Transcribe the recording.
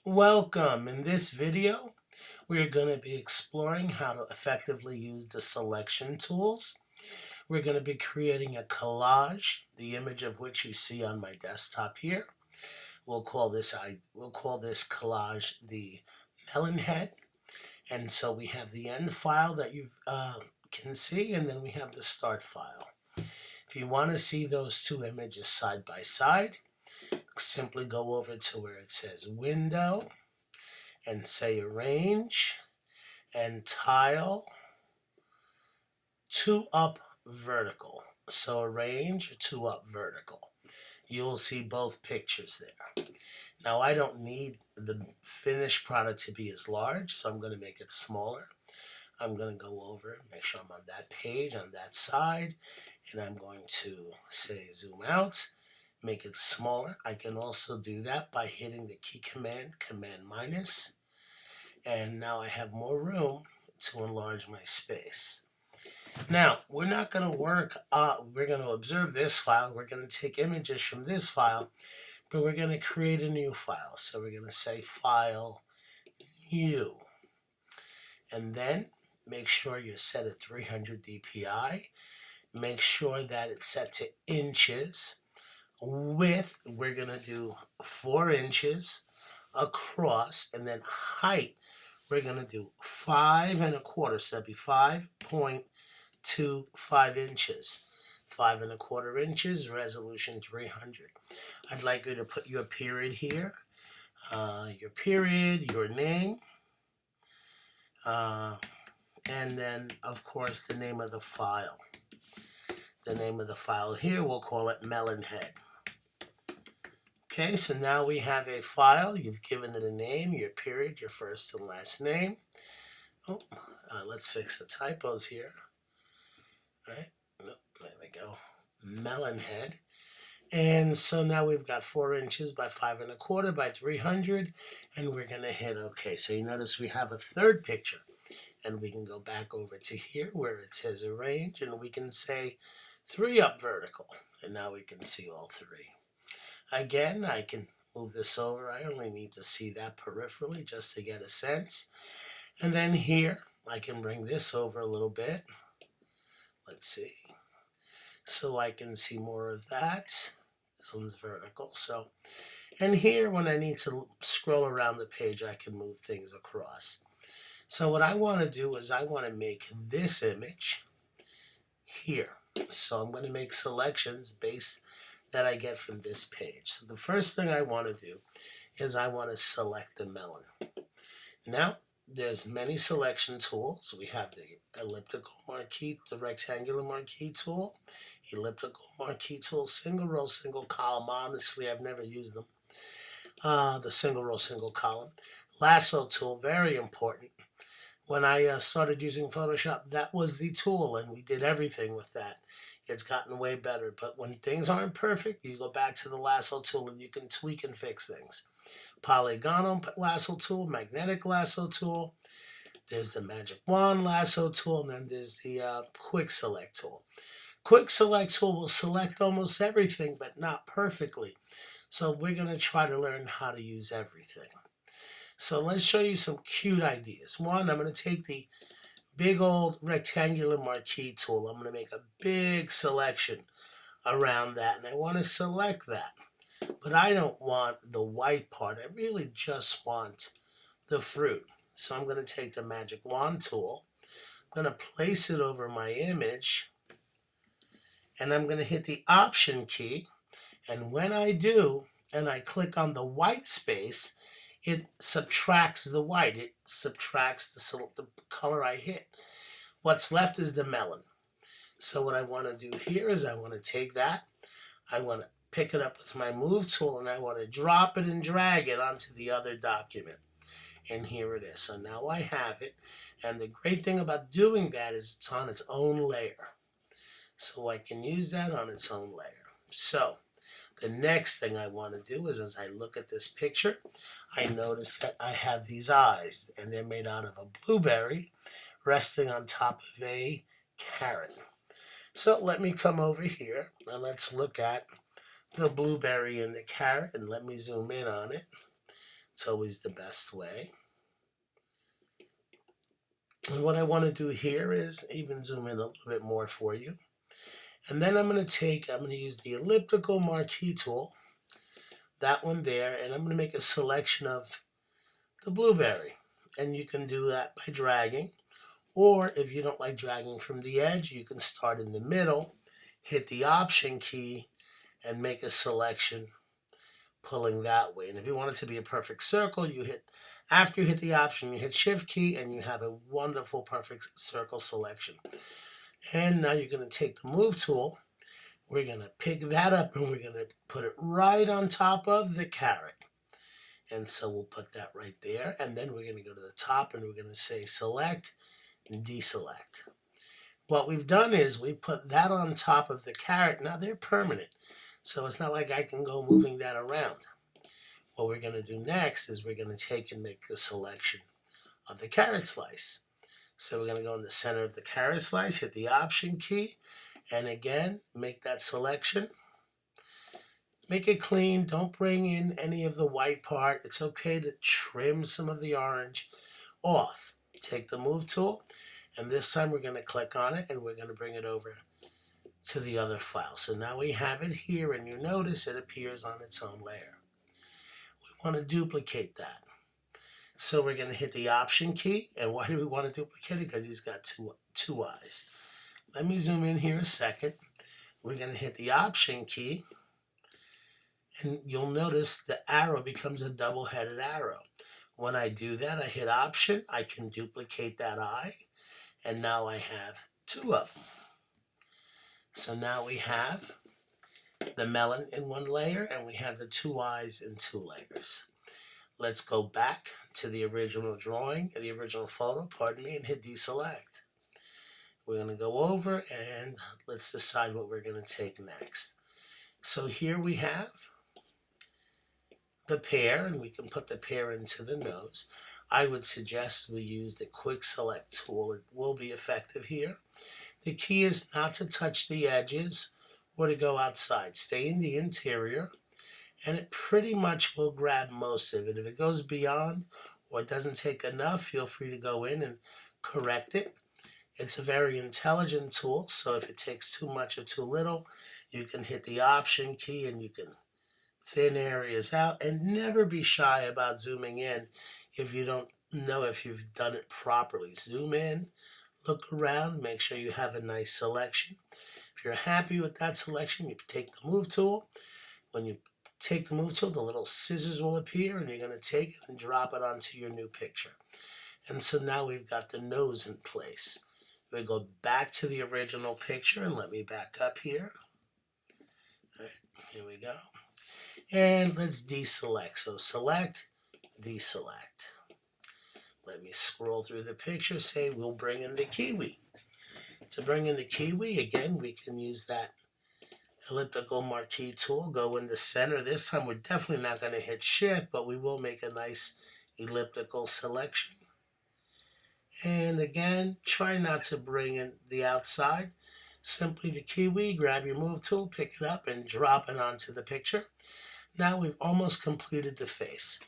Welcome. In this video, we're going to be exploring how to effectively use the selection tools. We're going to be creating a collage, the image of which you see on my desktop here. We'll call this collage the Melon head. And so we have the end file that you can see, and then we have the start file. If you want to see those two images side by side, simply go over to where it says Window and say Arrange and Tile 2 up vertical. So Arrange 2 up vertical. You'll see both pictures there. Now I don't need the finished product to be as large, so I'm going to make it smaller. I'm going to go over, make sure I'm on that page, on that side, and I'm going to say zoom out, make it smaller. I can also do that by hitting the key command, Command minus, and now I have more room to enlarge my space. Now, we're not going to we're going to observe this file. We're going to take images from this file, but we're going to create a new file. So we're going to say File, New, and then make sure you're set at 300 dpi. Make sure that it's set to inches. Width, we're going to do 4 inches across, and then height, we're going to do 5 1/4, so that'd be 5.25 inches. 5 1/4 inches, resolution 300. I'd like you to put your period here, your period, your name, and then, of course, the name of the file. The name of the file here, we'll call it Melon head. Okay, so now we have a file. You've given it a name, your period, your first and last name. Let's fix the typos here. Right? Nope, there we go. Melon head. And so now we've got 4 inches by 5 1/4 by 300, and we're going to hit OK. So you notice we have a third picture, and we can go back over to here where it says Arrange, and we can say 3 up vertical, and now we can see all 3. Again, I can move this over. I only need to see that peripherally just to get a sense. And then here, I can bring this over a little bit. Let's see. So I can see more of that. This one's vertical. So, and here, when I need to scroll around the page, I can move things across. So what I want to do is I want to make this image here. So I'm going to make selections based that I get from this page. So the first thing I want to do is I want to select the melon. Now, there's many selection tools. We have the elliptical marquee, the rectangular marquee tool, elliptical marquee tool, single row, single column. Honestly, I've never used them. The single row, single column. Lasso tool, very important. When I started using Photoshop, that was the tool, and we did everything with that. It's gotten way better, but when things aren't perfect, you go back to the lasso tool and you can tweak and fix things. Polygonal lasso tool, magnetic lasso tool, there's the magic wand lasso tool, and then there's the quick select tool. Quick select tool will select almost everything, but not perfectly. So we're going to try to learn how to use everything. So let's show you some cute ideas. One, I'm going to take the big old rectangular marquee tool. I'm going to make a big selection around that, and I want to select that. But I don't want the white part. I really just want the fruit. So I'm going to take the magic wand tool. I'm going to place it over my image, and I'm going to hit the Option key. And when I do, and I click on the white space, it subtracts the white. It subtracts the color I hit. What's left is the melon. So what I want to do here is I want to take that. I want to pick it up with my Move tool, and I want to drop it and drag it onto the other document. And here it is. So now I have it. And the great thing about doing that is it's on its own layer. So I can use that on its own layer. So the next thing I want to do is, as I look at this picture, I notice that I have these eyes, and they're made out of a blueberry resting on top of a carrot. So let me come over here, and let's look at the blueberry and the carrot, and let me zoom in on it. It's always the best way. And what I want to do here is even zoom in a little bit more for you. And then I'm going to use the elliptical marquee tool, that one there, and I'm going to make a selection of the blueberry. And you can do that by dragging. Or if you don't like dragging from the edge, you can start in the middle, hit the Option key, and make a selection pulling that way. And if you want it to be a perfect circle, after you hit the Option, you hit Shift key, and you have a wonderful perfect circle selection. And now you're going to take the Move tool. We're going to pick that up, and we're going to put it right on top of the carrot. And so we'll put that right there. And then we're going to go to the top, and we're going to say Select and Deselect. What we've done is we put that on top of the carrot. Now they're permanent, so it's not like I can go moving that around. What we're going to do next is we're going to take and make a selection of the carrot slice. So we're going to go in the center of the carrot slice, hit the Option key, and again, make that selection. Make it clean. Don't bring in any of the white part. It's okay to trim some of the orange off. Take the Move tool, and this time we're going to click on it, and we're going to bring it over to the other file. So now we have it here, and you notice it appears on its own layer. We want to duplicate that. So we're going to hit the Option key, and why do we want to duplicate it? Because he's got two eyes. Let me zoom in here a second. We're going to hit the Option key, and you'll notice the arrow becomes a double-headed arrow. When I do that, I hit Option, I can duplicate that eye, and now I have two of them. So now we have the melon in one layer, and we have the two eyes in two layers. Let's go back to the original drawing, the original photo, and hit Deselect. We're going to go over, and let's decide what we're going to take next. So here we have the pear, and we can put the pear into the nose. I would suggest we use the Quick Select tool. It will be effective here. The key is not to touch the edges or to go outside. Stay in the interior, and it pretty much will grab most of it. If it goes beyond or it doesn't take enough, feel free to go in and correct it. It's a very intelligent tool, so if it takes too much or too little, you can hit the Option key and you can thin areas out, and never be shy about zooming in if you don't know if you've done it properly. Zoom in, look around, make sure you have a nice selection. If you're happy with that selection, you take the Move tool. When you take the Move tool, the little scissors will appear, and you're going to take it and drop it onto your new picture. And so now we've got the nose in place. We go back to the original picture, and let me back up here. All right, here we go. And let's deselect. So select, deselect. Let me scroll through the picture, say we'll bring in the kiwi. To bring in the kiwi, again, we can use that elliptical marquee tool, go in the center. This time we're definitely not going to hit Shift, but we will make a nice elliptical selection. And again, try not to bring in the outside. Simply the kiwi, grab your Move tool, pick it up, and drop it onto the picture. Now we've almost completed the face.